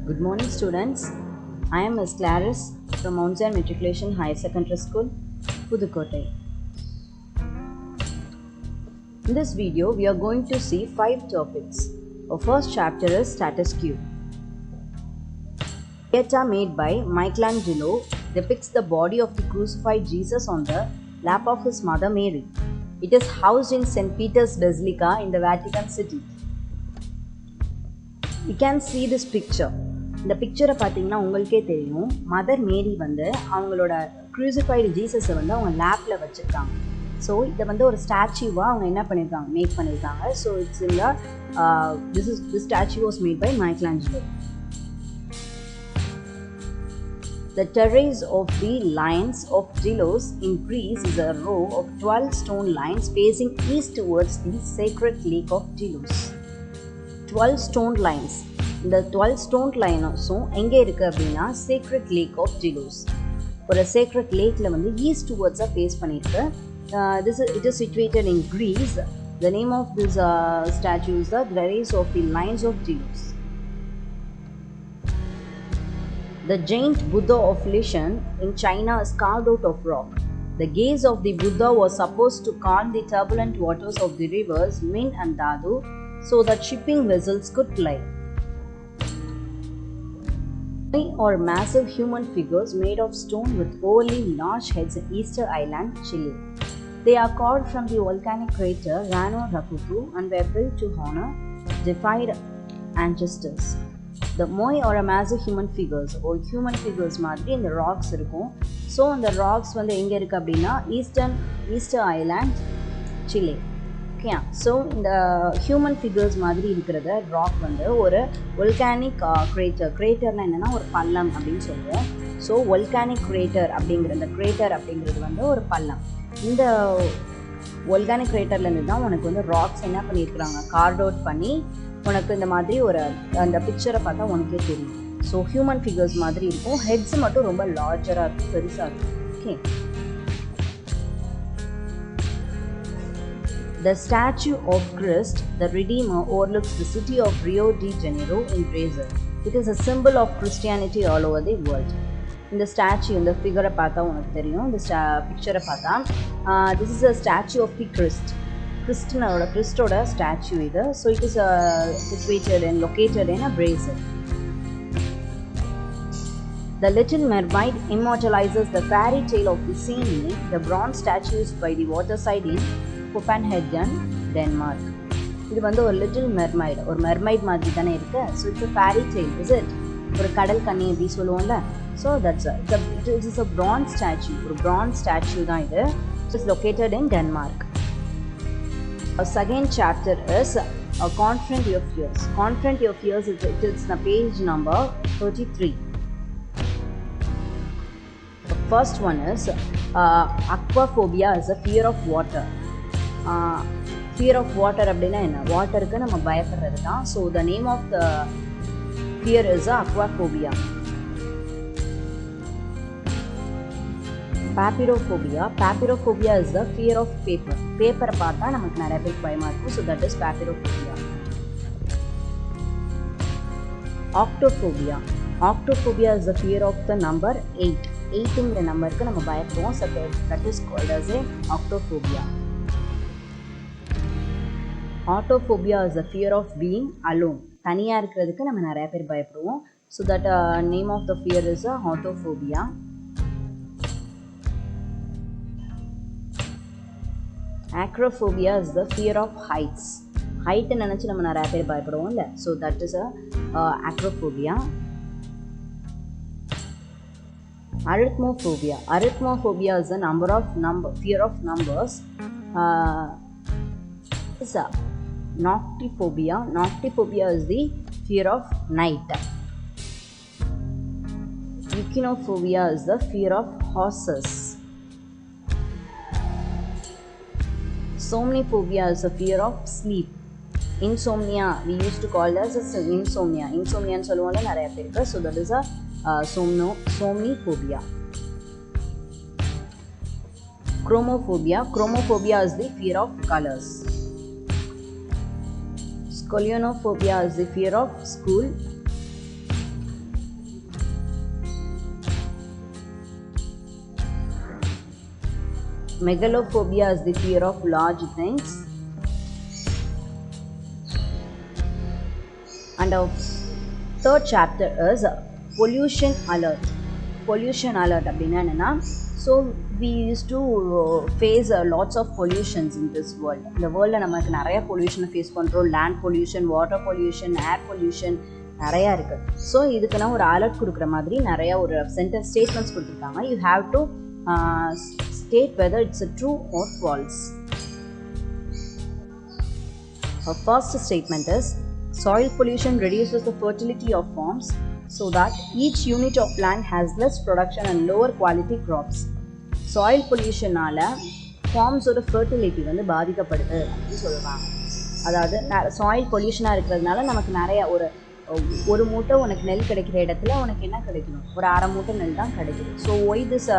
Good morning, students. I am Ms. Clarice from Mount Zion Matriculation Higher Secondary School, Pudukkottai. In this video, we are going to see 5 topics. Our first chapter is Status Quo. Pieta made by Michelangelo depicts the body of the crucified Jesus on the lap of his mother Mary. It is housed in St. Peter's Basilica in the Vatican City. You can see this picture. இந்த பிக்சரை பார்த்தீங்கன்னா உங்களுக்கே தெரியும், mother மேரி வந்து அவங்களோட க்ரூசிஃபைடு ஜீசஸை வந்து அவங்க லேப்பில் வச்சுருக்காங்க. ஸோ இதை வந்து ஒரு ஸ்டாச்சுவாக அவங்க என்ன பண்ணியிருக்காங்க, மேக் பண்ணியிருக்காங்க. ஸோ இட்ஸ் இந்த this statue was made by Michelangelo. The terrace of the Lions of Delos in Greece is a row of 12 stone lions facing east towards the sacred lake of Delos. 12 stone lions. இந்த 12 stone lionsம் எங்கே இருக்குது அப்படின்னா sacred lake of Delos. ஒரு sacred lakeல வந்து east towards face பண்ணியிருக்கு. It is situated in Greece. The name of this statue is the terrace of the Lions of Delos. The giant Buddha of Lishan in China is carved out of rock. The gaze of the Buddha was supposed to calm the turbulent waters of the rivers Min and Dadu so that shipping vessels could ply. Or massive human figures made of stone with overly large heads in Easter Island, Chile. They are carved from the volcanic crater Rano Rapupu and were built to honor deified ancestors. The moi or a massive human figures or human figures மாதிரி இந்த rocks இருக்கும். So அந்த rocks வந்து எங்கே இருக்குது அப்படின்னா Easter island, Chile. Okay, so இந்த human figures மாதிரி இருக்கிறத ராக் வந்து ஒரு வொல்கானிக் கிரேட்டர்னால் என்னென்னா ஒரு பள்ளம் அப்படின்னு சொல்லுவோம். ஸோ வொல்கானிக் கிரேட்டர் அப்படிங்கிற இந்த கிரேட்டர் அப்படிங்கிறது வந்து ஒரு பள்ளம். இந்த வொல்கானிக் கிரேட்டர்லேருந்து தான் உனக்கு வந்து ராக்ஸ் என்ன பண்ணியிருக்கிறாங்க, கார்ட் அவுட் பண்ணி உனக்கு இந்த மாதிரி ஒரு அந்த பிக்சரை பார்த்தா உனக்கே தெரியும். ஸோ ஹியூமன் ஃபிகர்ஸ் மாதிரி இருக்கும். ஹெட்ஸ் மட்டும் ரொம்ப லார்ஜராக இருக்கும், பெருசாக இருக்கும். Okay, The statue of Christ, the Redeemer, overlooks the city of Rio de Janeiro in Brazil. It is a symbol of Christianity all over the world. இந்த ஸ்டாச்சு, இந்த ஃபிகரை பார்த்தா உனக்கு தெரியும். இந்த பிக்சரை பார்த்தா this is a statue of the Christ. கிறிஸ்டோட statue இது. So it is situated and located in Brazil. The Little Mermaid immortalizes the fairy tale of the same name. The bronze statue is by the waterside in Copenhagen, Denmark. இது வந்து ஒரு little mermaid, ஒரு mermaid மாதிரி தானே இருக்கு. So it's a fairy tale, is it? ஒரு கடல் கண்ணி அப்படி சொல்லுவோம்ல. So it is a bronze statue. ஒரு bronze statue தான் இது. It is located in Denmark. Our second chapter is Confront Your Fears. Confront Your Fears is the page number 33. The first one is aquaphobia is a fear of water. Fear of water அப்படின்னா என்ன, வாட்டருக்கு நம்ம பயப்படுறது தான். So the name of the fear is aquaphobia. Papyrophobia is the fear of paper. பேப்பரை பார்த்தா நமக்கு நிறைய பேருக்கு பயமாக இருக்கும். So that is papyrophobia. Octophobia is the fear of the number 8. 8ங்கிற நம்பருக்கு நம்ம பயப்படுவோம். So that is called as a octophobia. Autophobia is the fear of being alone. தனியாக இருக்கிறதுக்கு நம்ம நிறைய பேர் பயப்படுவோம். So that name of the fear is autophobia. Acrophobia is the fear of heights. ஹைட்டை நினச்சி நம்ம நிறைய பேர் பயப்படுவோம் இல்லை. So that is acrophobia. Arithmophobia is the fear of numbers. Is Noctiphobia is the fear of night. Echinophobia is the fear of horses. Somniphobia is a fear of sleep. Insomnia we used to call as insomnia ன்னு சொல்லுவோம்ல நிறைய பேருக்கு. So that is a somniphobia. Chromophobia is the fear of colors. Scolionophobia is the fear of school. Megalophobia is the fear of large things. And our third chapter is pollution alert. Pollution alert அப்படின்னா என்னன்னா, so we used to face lots of pollutions in this world. இந்த வேர்ல்டில் நமக்கு நிறைய பொல்யூஷனை face பண்ணுறோம். Land pollution, water pollution, air pollution நிறையா இருக்குது. So இதுக்குன்னா ஒரு அலர்ட் கொடுக்குற மாதிரி நிறையா ஒரு சென்டென்ஸ் ஸ்டேட்மெண்ட்ஸ் கொடுத்துருக்காங்க. You have to state whether it's a true or false. Our first statement is soil pollution reduces the fertility of farms so that each unit of land has less production and lower quality crops. Soil pollution நால farms ஓட fertility வந்து பாதிக்கப்படுது அப்படின்னு சொல்லுவாங்க. அதாவது soil pollution இருக்கிறதுனால நமக்கு நிறைய ஒரு மூட்டை உனக்கு நெல் கிடைக்கிற இடத்துல உனக்கு என்ன கிடைக்கணும், ஒரு அரை மூட்டை நெல் தான் கிடைக்குது. ஸோ ஒய் திஸ்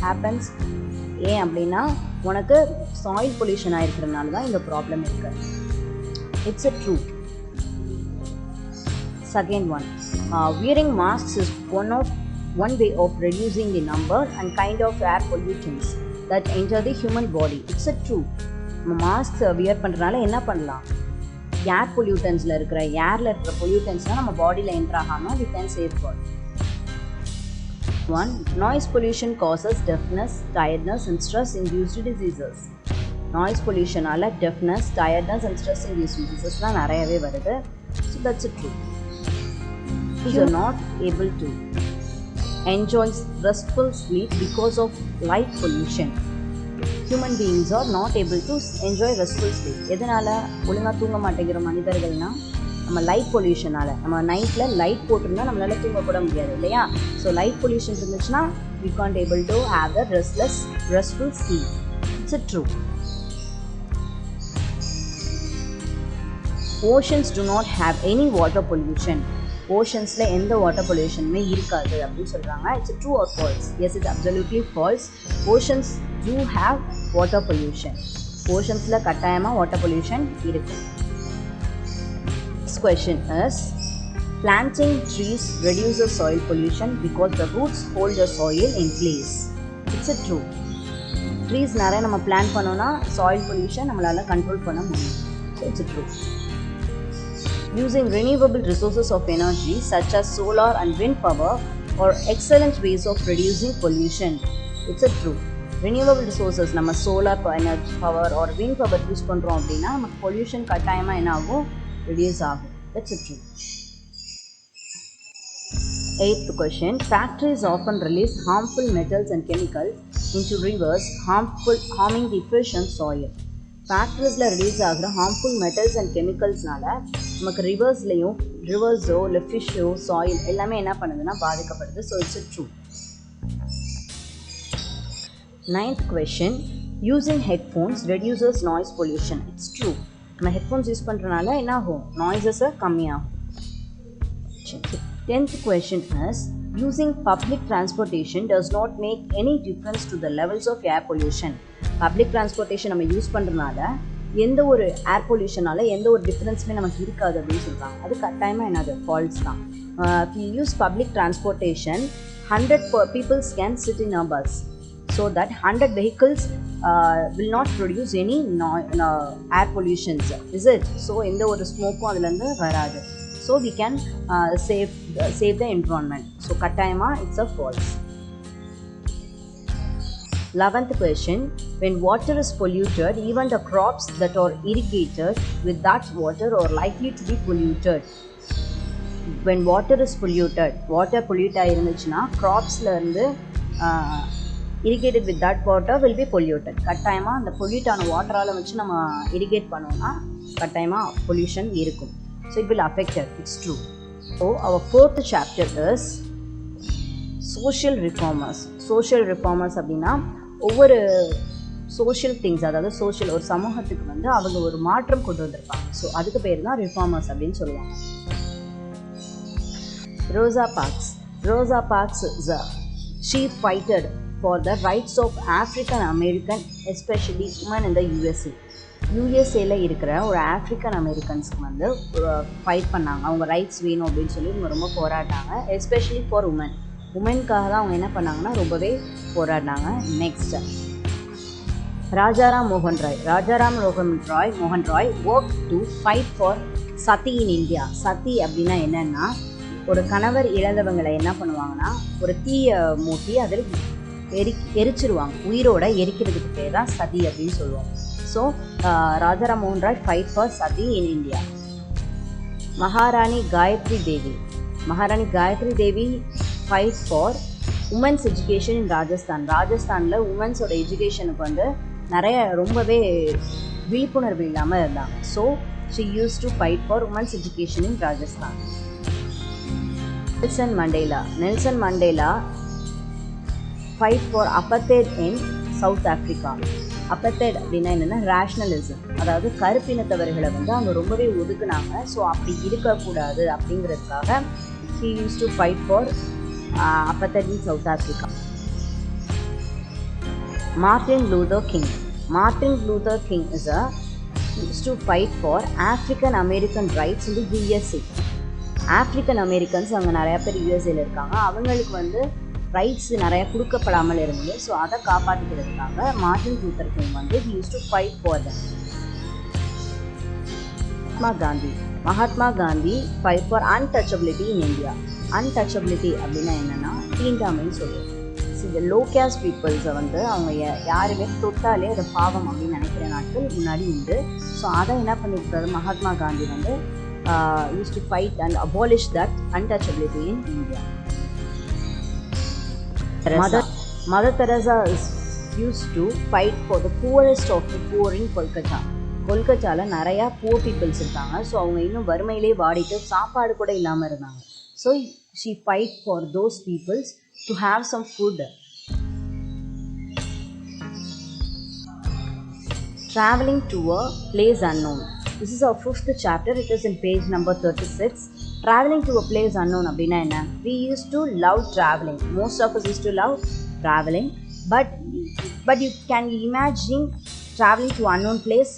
ஹேப்பன்ஸ், ஏன் அப்படின்னா உனக்கு சாயில் பொல்யூஷன் ஆகிருக்கிறதுனால தான் இந்த ப்ராப்ளம் இருக்குது. It's a true. Second one, wearing masks is one way of reducing the number and kind of air pollutants that enter the human body. It's a true. Mask wear பண்ணுறதுனால என்ன பண்ணலாம், ஏர் பொல்யூட்டன்ஸில் இருக்கிற ஏரில் இருக்கிற பொல்யூட்டன்ஸ்லாம் நம்ம பாடியில் என்ட்ரு ஆகாமல் we can safeguard. One, noise pollution causes deafness, tiredness and stress-induced diseases. Noise pollutionனால deafness, tiredness and stress-induced diseasesலாம் நிறையவே வருது. So that's a true. You are not able to enjoy restful sleep because of light pollution. Human beings are not able to enjoy restful sleep. எதனால் ஒழுங்காக தூங்க மாட்டேங்கிற மனிதர்கள்னால் நம்ம light பொல்யூஷனால். நம்ம நைட்டில் light போட்டிருந்தா நம்மளால் தூங்கக்கூட முடியாது இல்லையா. ஸோ லைட் பொல்யூஷன் இருந்துச்சுன்னா we can't able to have a restful sleep. It's a true. Oceans do not have any water pollution. ஓஷன்ஸில் எந்த வாட்டர் பொல்யூஷனுமே இருக்காது அப்படின்னு சொல்கிறாங்க. It's true or false? Yes, it's absolutely false. Oceans do have water pollution. ஓஷன்ஸில் கட்டாயமாக water pollution இருக்குது. Next question is, planting trees reduces soil pollution because the roots hold the soil in place. It's a true. Trees நிறைய நம்ம plan பண்ணோன்னா soil pollution நம்மளால் control பண்ண முடியும். So it's a true. Using renewable resources of energy such as solar and wind power are excellent ways of reducing pollution. It's a true. Renewable resources நம்ம solar energy power or wind power use பண்ணுறோம் அப்படின்னா நமக்கு pollution கட்டாயமாக என்ன ஆகும், reduce ஆகும். That's a true. Eighth question, factories often release harmful metals and chemicals into rivers, harming the fish and soil. ஃபேக்ட்ரிஸில் release ஆகிற ஹார்ம்ஃபுல் மெட்டல்ஸ் அண்ட் கெமிக்கல்ஸ்னால நமக்கு ரிவர்ஸோ இல்லை ஃபிஷ்ஷோ சாயில் எல்லாமே என்ன பண்ணுதுன்னா பாதிக்கப்படுது. So it's a true. Ninth question, using headphones reduces noise pollution. It's true. நம்ம ஹெட்ஃபோன்ஸ் யூஸ் பண்ணுறதுனால என்ன ஆகும், நாய்ஸஸை கம்மியாகும். 10th question is, using public transportation does not make any difference to the levels of air pollution. Public transportation நம்ம use பண்ணுறதுனால எந்த ஒரு ஏர் பொல்யூஷனால எந்த ஒரு டிஃப்ரென்ஸுமே நமக்கு இருக்காது அப்படின்னு சொல்கிறாங்க. அது கட்டாயமாக என்னது, ஃபால்ஸ் தான். If you use public transportation, 100 people can sit in a bus, so that 100 vehicles will not produce any air pollutions, is it? So எந்த ஒரு ஸ்மோக்கும் அதுலேருந்து வராது. So we can save the environment. So கட்டாயமாக it's a false. 11th question, when water is polluted, even the crops that are irrigated with that water are likely to be polluted. When water is polluted, water pollute ஆயிருந்துச்சுன்னா crops-ல இருந்து irrigated with that water will be polluted. கட்டாயமாக அந்த pollute ஆன வாட்டரால் வச்சு நம்ம irrigate பண்ணோம்னா கட்டாயமாக pollution இருக்கும். So it will affect it. It's true. So our fourth chapter is social reformers. Social reformers அப்படின்னா ஒவ்வொரு சோஷியல் திங்ஸ், அதாவது சோஷியல் ஒரு சமூகத்துக்கு வந்து அவங்க ஒரு மாற்றம் கொண்டு வந்திருப்பாங்க. ஸோ அதுக்கு பேர் தான் ரிஃபார்மர்ஸ் அப்படின்னு சொல்லுவாங்க. Rosa Parks is a chief fighter for the rights of African American, especially women in the USA. யூஎஸ்ஏல இருக்கிற ஒரு ஆஃப்ரிக்கன் அமெரிக்கன்ஸ்க்கு வந்து ஃபைட் பண்ணாங்க. அவங்க ரைட்ஸ் வேணும் அப்படின்னு சொல்லி இவங்க ரொம்ப போராடினாங்க. எஸ்பெஷலி ஃபார் உமனுக்காக தான் அவங்க என்ன பண்ணாங்கன்னா ரொம்பவே போராடினாங்க. Next, Rajaram Mohan Roy. Rajaram Mohan Roy worked to fight for sati in India. Sati அப்படின்னா என்னன்னா, ஒரு கணவர் இழந்தவங்களை என்ன பண்ணுவாங்கன்னா, ஒரு தீயை மூட்டி அதில் எரிச்சிருவாங்க. உயிரோட எரிக்கிறதுக்கு பேர் தான் சதி அப்படின்னு சொல்லுவோம். ஸோ ராஜாராம் மோகன் ராய் ஃபைட் ஃபார் சதி in India. Maharani Gayatri Devi fight for women's education in Rajasthan. ராஜஸ்தானில் உமன்ஸோட எஜுகேஷனுக்கு வந்து நிறைய ரொம்பவே விழிப்புணர்வு இல்லாமல் இருந்தாங்க. So she use to fight for women's education in Rajasthan. Nelson Mandela fight for apartheid in South Africa. Apartheid அப்படின்னா என்னென்னா ரேஷ்னலிசம், அதாவது கருப்பினத்தவர்களை வந்து அவங்க ரொம்பவே ஒதுக்குனாங்க. ஸோ அப்படி இருக்கக்கூடாது அப்படிங்கிறதுக்காக he used to fight for apartheid in South Africa. Martin Luther King used to fight for African American rights in the USA. African Americans அங்கே நிறையா பேர் யூஎஸ்ஏல இருக்காங்க. அவங்களுக்கு வந்து ரைட்ஸ் நிறையா கொடுக்கப்படாமல் இருந்தது. ஸோ அதை காப்பாற்றிக்கிறதுக்காக மார்ட்டின் லூதர் கிங் வந்து he used to fight for them. Mahatma Gandhi fight for untouchability in India. Untouchability அப்படின்னா என்னென்னா தீண்டாமைன்னு சொல்லுவோம். இந்த லோ கேஸ்ட் பீப்புள்ஸை வந்து அவங்க யாருமே தொட்டாலே அதை பாவம் அப்படின்னு நினைக்கிற நாட்கள் முன்னாடி உண்டு. ஸோ அதை என்ன பண்ணியிருக்காரு மகாத்மா காந்தி வந்து used to fight and abolish that untouchability in India. Mother Teresa is used to fight for the poorest of the poor in Kolkata. கொல்கத்தாவில் நிறையா புவர் பீப்புள்ஸ் இருக்காங்க. ஸோ அவங்க இன்னும் வறுமையிலே வாடிட்டு சாப்பாடு கூட இல்லாமல் இருந்தாங்க. So she fight for those peoples to have some food. Travelling to a place unknown. This is our 5th chapter. It is in page number 36. Traveling to a place unknown அப்படின்னா என்ன? We used to love traveling. Most of us used to love traveling. But you can imagine traveling to unknown place.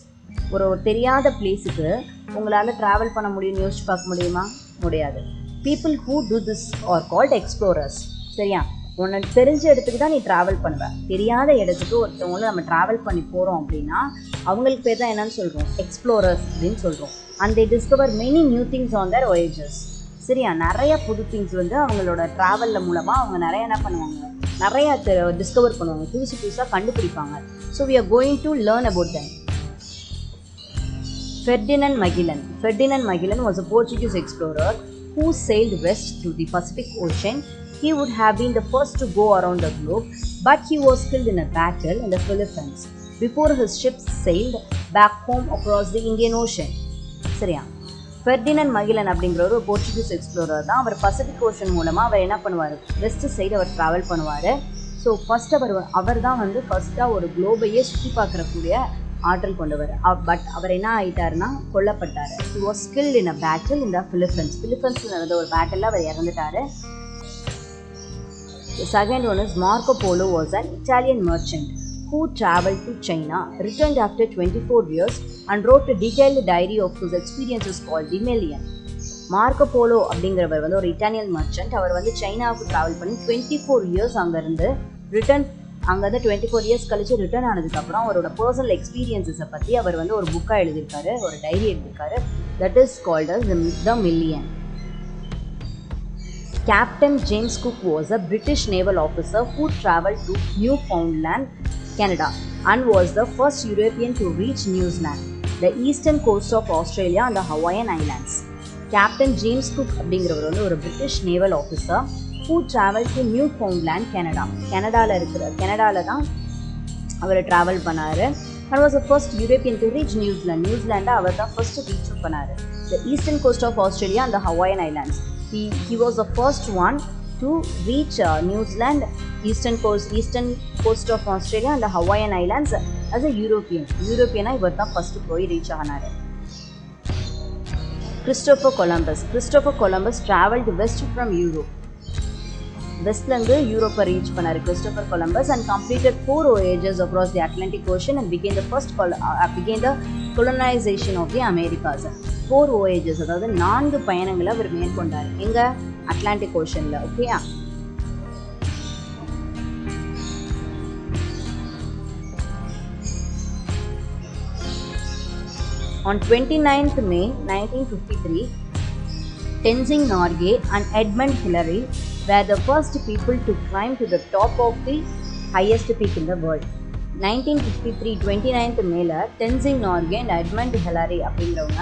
ஒரு தெரியாத பிளேஸுக்கு உங்களால் travel பண்ண முடியும்னு யோசிச்சு பார்க்க முடியுமா? முடியாது. People who do this are called explorers. சரியா? உனக்கு தெரிஞ்ச இடத்துக்கு தான் நீ ட்ராவல் பண்ணுவேன். தெரியாத இடத்துக்கு ஒருத்தவங்களும் நம்ம ட்ராவல் பண்ணி போகிறோம் அப்படின்னா அவங்களுக்கு பேர் தான் என்னன்னு சொல்கிறோம்? எக்ஸ்ப்ளோரர்ஸ் அப்படின்னு சொல்கிறோம். And they discover many new things on their voyages. சரியா? நிறைய புது திங்ஸ் வந்து அவங்களோட ட்ராவலில் மூலமாக அவங்க நிறைய என்ன பண்ணுவாங்க? நிறையா டிஸ்கவர் பண்ணுவாங்க, புதுசாக கண்டுபிடிப்பாங்க. So we are going to learn about them. Ferdinand Magellan was a Portuguese explorer who sailed west through the Pacific Ocean. He would have been the first to go around the globe, but he was killed in a battle in the Philippines before his ship sailed back home across the Indian Ocean. சரியா? Ferdinand Magilan அப்படிங்கிற ஒரு Portuguese explorer தான். அவர் Pacific ocean மூலமாக அவர் என்ன பண்ணுவார்? West side hour travel பண்ணுவார். So first அவர் தான் வந்து ஃபஸ்ட்டாக ஒரு குளோபையே சுற்றி பார்க்கக்கூடிய ஆற்றல் கொண்டவர். பட் அவர் என்ன ஆகிட்டாருன்னா கொல்லப்பட்டார். He was killed in a battle in the பிலிப்பைன்ஸில் நடந்த ஒரு பேட்டில் அவர் இறந்துட்டார். The second one is Marco Polo was an Italian merchant who traveled to China, returned after 24 years and wrote a detailed diary of his experiences called The Million. Marco polo அப்படிங்கிறவர் வந்து ஒரு Italian merchant. அவர் வந்து சைனாவுக்கு travel பண்ணி 24 years அங்கேருந்து 24 years கழிச்சு return ஆனதுக்கப்புறம் அவரோட பர்சனல் எக்ஸ்பீரியன்ஸஸை பற்றி அவர் வந்து ஒரு புக்காக எழுதியிருக்காரு, ஒரு டைரி எழுதியிருக்காரு. That is called as the million. Captain James Cook was a British naval officer who travelled to Newfoundland, Canada, and was the first European to reach New Zealand, the eastern coast of Australia and the Hawaiian Islands. Captain James Cook அப்படிங்கிறவர் வந்து ஒரு British naval officer who travelled to Newfoundland, Canada. கனடாவில் தான் hour travel பண்ணார். and was the first European to reach New Zealand. நியூசிலாண்டை அவர் தான் first reach பண்ணார். the eastern coast of Australia and the Hawaiian Islands. He was the first one to reach New Zealand, eastern coast of Australia and the Hawaiian Islands as a European. யூரோப்பியனாக இவர் தான் first போய் reach ஆனார். Christopher Columbus traveled west from Europe. வெஸ்ட்லேருந்து யூரோப்பை reach பண்ணார் Christopher Columbus and completed 4 voyages across the Atlantic Ocean and began the colonization of the Americas. 4 voyages, அதாவது 4 பயணங்களை அவர் மேற்கொண்டார். எங்கே? அட்லாண்டிக் ஓஷனில். ஓகேயா? On 29th May 1953, Tenzing Norgay and Edmund Hillary were the first people to climb to the top of the highest peak in the world. 1953 29th மேல Tenzing Norgay and Edmund Hillary அப்படிங்கிறவங்க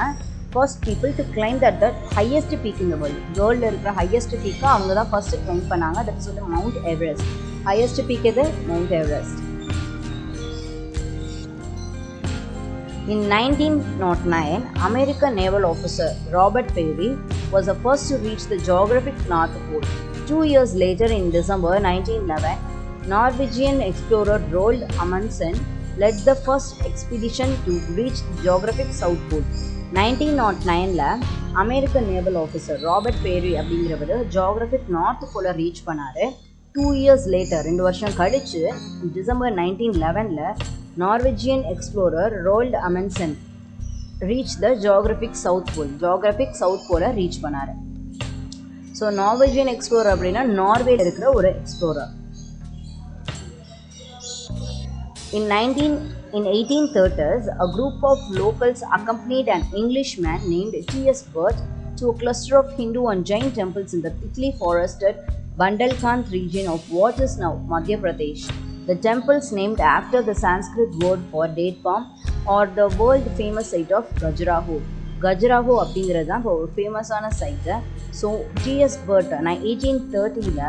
first people to climb the highest peak in the world. வேர்ல்டில் இருக்கிற highest peak அவங்க தான் first climb பண்ணாங்க. That is the Mount Everest. Highest peak எது? Mount Everest. In 1909, American naval officer Robert Peary was the first to reach the geographic North Pole. 2 years later, in December 1911, Norwegian explorer Roald Amundsen led the first expedition to reach the geographic South Pole. 1909ல American naval officer Robert Peary அப்படிங்கிறவர் geographic North Pole reach பண்ணாரு. 2 years later, 2 வருஷம் கழிச்சு December 1911ல Norwegian explorer Roald Amundsen reached the geographic South Pole. Geographic South Pole reach பண்ணாரு. So Norwegian explorer அப்படின்னா நார்வேல இருக்கிற ஒரு explorer. In 1830s, a group of locals accompanied an Englishman named T.S. Burt to a cluster of Hindu and Jain temples in the thickly forested Bundelkhand region of what is now Madhya Pradesh. The temples named after the Sanskrit word for date palm or the world famous site of Khajuraho. Khajuraho அப்படிங்கிறது தான் இப்போ ஒரு ஃபேமஸான site. So T.S. Burt 1830ல்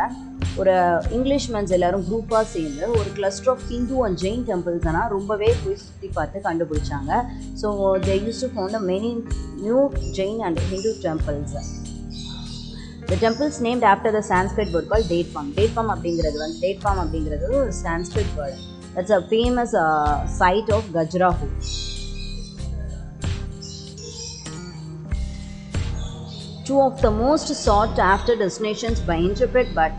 ஒரு இங்கிலீஷ்மென்ஸ் எல்லாரும் குரூப்பாக சேர்ந்து ஒரு cluster of Hindu and Jain டெம்பிள்ஸ்னால் ரொம்பவே போய் சுற்றி பார்த்து கண்டுபிடிச்சாங்க. So they use to found many new Jain and Hindu temples. The temples named after the Sanskrit word called date palm. Date palm அப்படிங்கிறது ஒரு Sanskrit word. That's a famous site of Khajuraho. Two of the most sought after destinations by intrepid but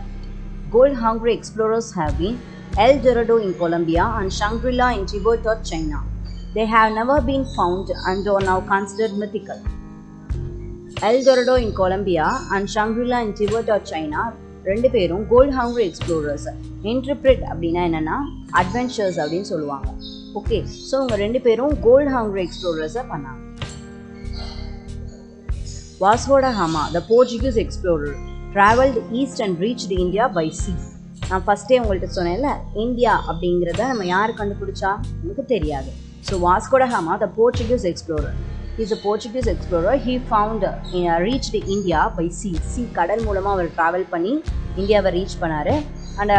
gold hungry explorers have been El Dorado in Colombia and Shangri-La in Tibet or China. They have never been found and are now considered mythical. El Dorado in Colombia and Shangri-La in Tibet or China ரெண்டு பேரும் gold hungry explorers. Interpreted அப்படின்னா என்னென்னா adventures அப்படின்னு சொல்லுவாங்க. Okay, so இவங்க ரெண்டு பேரும் gold hungry எக்ஸ்ப்ளோரர்ஸை பண்ணாங்க. Vasco da Gama, the Portuguese explorer, traveled east and reached India by sea. நான் ஃபஸ்ட்டே உங்கள்கிட்ட சொன்னேன்ல, இந்தியா அப்படிங்கிறத நம்ம யார் கண்டுபிடிச்சா நமக்கு தெரியாது. So Vasco da Gama, the Portuguese explorer, he is a Portuguese explorer. He reached India by sea. Sea கடல் மூலமாக அவர் ட்ராவல் பண்ணி இந்தியாவை ரீச் பண்ணார். அண்ட்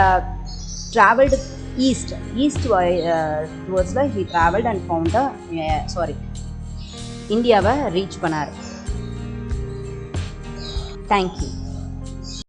ட்ராவல்டு ஈஸ்ட் டுவர்ட்ஸில் he traveled and found இந்தியாவை ரீச் பண்ணார். Thank you.